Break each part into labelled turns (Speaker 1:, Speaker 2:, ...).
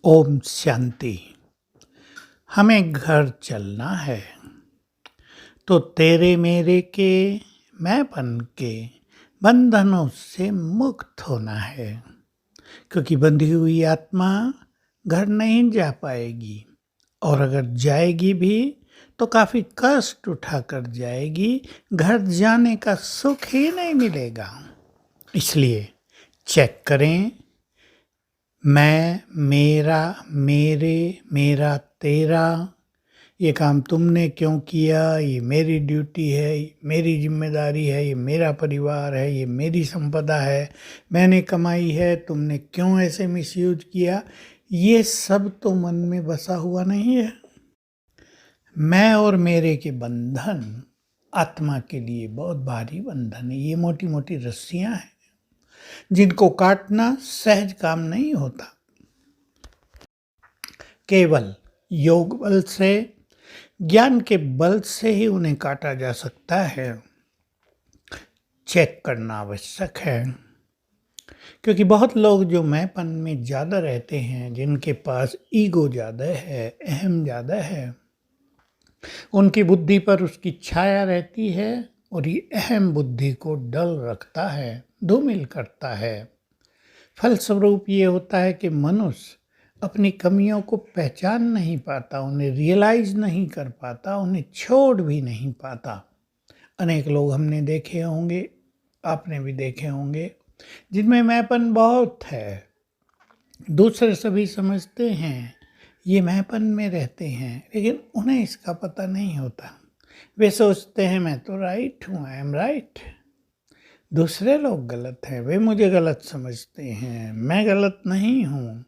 Speaker 1: ओम शांति। हमें घर चलना है तो तेरे मेरे के मैंपन के बंधनों से मुक्त होना है, क्योंकि बंधी हुई आत्मा घर नहीं जा पाएगी, और अगर जाएगी भी तो काफी कष्ट उठाकर जाएगी। घर जाने का सुख ही नहीं मिलेगा। इसलिए चेक करें, मैं, मेरा, मेरे, मेरा, तेरा, ये काम तुमने क्यों किया, ये मेरी ड्यूटी है, मेरी जिम्मेदारी है, ये मेरा परिवार है, ये मेरी संपदा है, मैंने कमाई है, तुमने क्यों ऐसे मिसयूज किया। ये सब तो मन में बसा हुआ नहीं है। मैं और मेरे के बंधन आत्मा के लिए बहुत भारी बंधन है। ये मोटी मोटी रस्सियां हैं जिनको काटना सहज काम नहीं होता। केवल योग बल से, ज्ञान के बल से ही उन्हें काटा जा सकता है। चेक करना आवश्यक है, क्योंकि बहुत लोग जो मैंपन में ज़्यादा रहते हैं, जिनके पास ईगो ज़्यादा है, अहम ज़्यादा है, उनकी बुद्धि पर उसकी छाया रहती है और ये अहम बुद्धि को डल रखता है, धूमिल करता है। फलस्वरूप ये होता है कि मनुष्य अपनी कमियों को पहचान नहीं पाता, उन्हें रियलाइज नहीं कर पाता, उन्हें छोड़ भी नहीं पाता। अनेक लोग हमने देखे होंगे, आपने भी देखे होंगे, जिनमें मैंपन बहुत है। दूसरे सभी समझते हैं ये मैंपन में रहते हैं, लेकिन उन्हें इसका पता नहीं होता। वे सोचते हैं मैं तो राइट हूँ, आई एम राइट, दूसरे लोग गलत हैं, वे मुझे गलत समझते हैं, मैं गलत नहीं हूँ,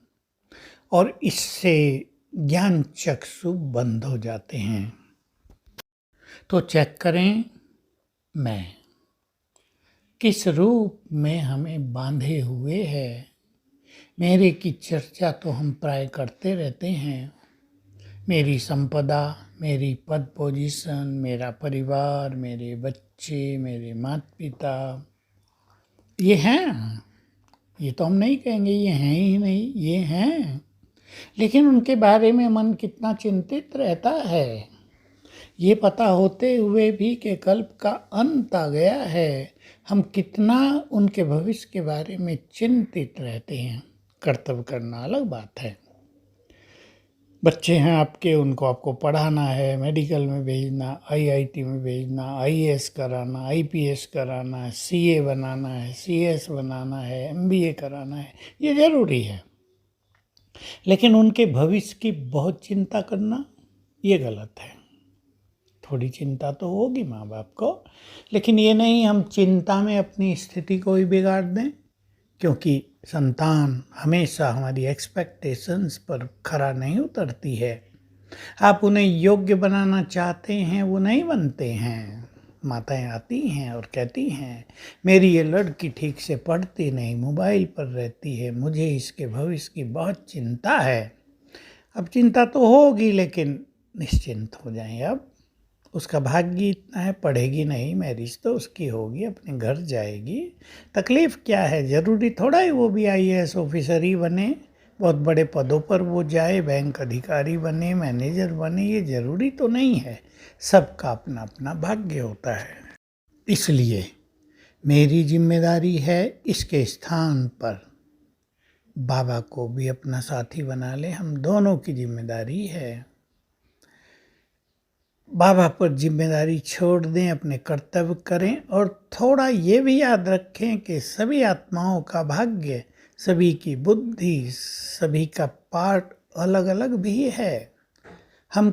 Speaker 1: और इससे ज्ञान चक्षु बंद हो जाते हैं। तो चेक करें, मैं किस रूप में हमें बांधे हुए है। मेरे की चर्चा तो हम प्राय करते रहते हैं। मेरी संपदा, मेरी पद पोजीशन, मेरा परिवार, मेरे बच्चे, मेरे माता पिता, ये हैं। ये तो हम नहीं कहेंगे ये हैं ही नहीं, ये हैं। लेकिन उनके बारे में मन कितना चिंतित रहता है, ये पता होते हुए भी कि कल्प का अंत आ गया है, हम कितना उनके भविष्य के बारे में चिंतित रहते हैं। कर्तव्य करना अलग बात है। बच्चे हैं आपके, उनको आपको पढ़ाना है, मेडिकल में भेजना, आईआईटी में भेजना, आईएएस कराना, आईपीएस कराना, सीए बनाना है, सीएस बनाना है, एमबीए कराना है, ये जरूरी है। लेकिन उनके भविष्य की बहुत चिंता करना ये गलत है। थोड़ी चिंता तो होगी माँ बाप को, लेकिन ये नहीं हम चिंता में अपनी स्थिति को ही बिगाड़ दें, क्योंकि संतान हमेशा हमारी एक्सपेक्टेशंस पर खरा नहीं उतरती है। आप उन्हें योग्य बनाना चाहते हैं, वो नहीं बनते हैं। माताएं आती हैं और कहती हैं मेरी ये लड़की ठीक से पढ़ती नहीं, मोबाइल पर रहती है, मुझे इसके भविष्य की बहुत चिंता है। अब चिंता तो होगी, लेकिन निश्चिंत हो जाएं। अब उसका भाग्य इतना है, पढ़ेगी नहीं, मैरिज तो उसकी होगी, अपने घर जाएगी, तकलीफ़ क्या है। ज़रूरी थोड़ा ही वो भी आईएएस ऑफिसर ही बने, बहुत बड़े पदों पर वो जाए, बैंक अधिकारी बने, मैनेजर बने, ये ज़रूरी तो नहीं है। सबका अपना अपना भाग्य होता है। इसलिए मेरी जिम्मेदारी है इसके स्थान पर बाबा को भी अपना साथी बना ले, हम दोनों की जिम्मेदारी है। बाबा पर जिम्मेदारी छोड़ दें, अपने कर्तव्य करें, और थोड़ा ये भी याद रखें कि सभी आत्माओं का भाग्य, सभी की बुद्धि, सभी का पार्ट अलग अलग भी है। हम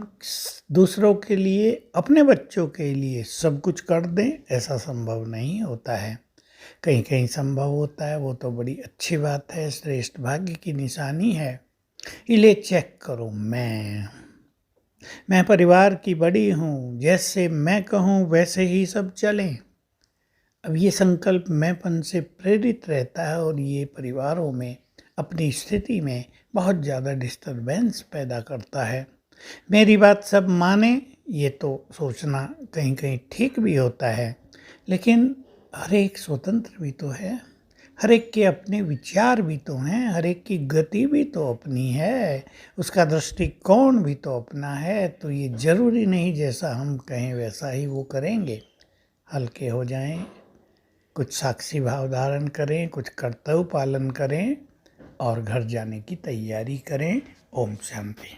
Speaker 1: दूसरों के लिए, अपने बच्चों के लिए सब कुछ कर दें, ऐसा संभव नहीं होता है। कहीं कहीं संभव होता है, वो तो बड़ी अच्छी बात है, श्रेष्ठ भाग्य की निशानी है। इले चेक करो, मैं परिवार की बड़ी हूँ, जैसे मैं कहूँ वैसे ही सब चलें। अब ये संकल्प मैंपन से प्रेरित रहता है, और ये परिवारों में अपनी स्थिति में बहुत ज़्यादा डिस्टरबेंस पैदा करता है। मेरी बात सब माने, ये तो सोचना कहीं कहीं ठीक भी होता है, लेकिन हर एक स्वतंत्र भी तो है। हर एक के अपने विचार भी तो हैं, हर एक की गति भी तो अपनी है, उसका दृष्टिकोण भी तो अपना है। तो ये ज़रूरी नहीं जैसा हम कहें वैसा ही वो करेंगे। हल्के हो जाएं, कुछ साक्षी भाव धारण करें, कुछ कर्तव्य पालन करें और घर जाने की तैयारी करें। ओम शांति।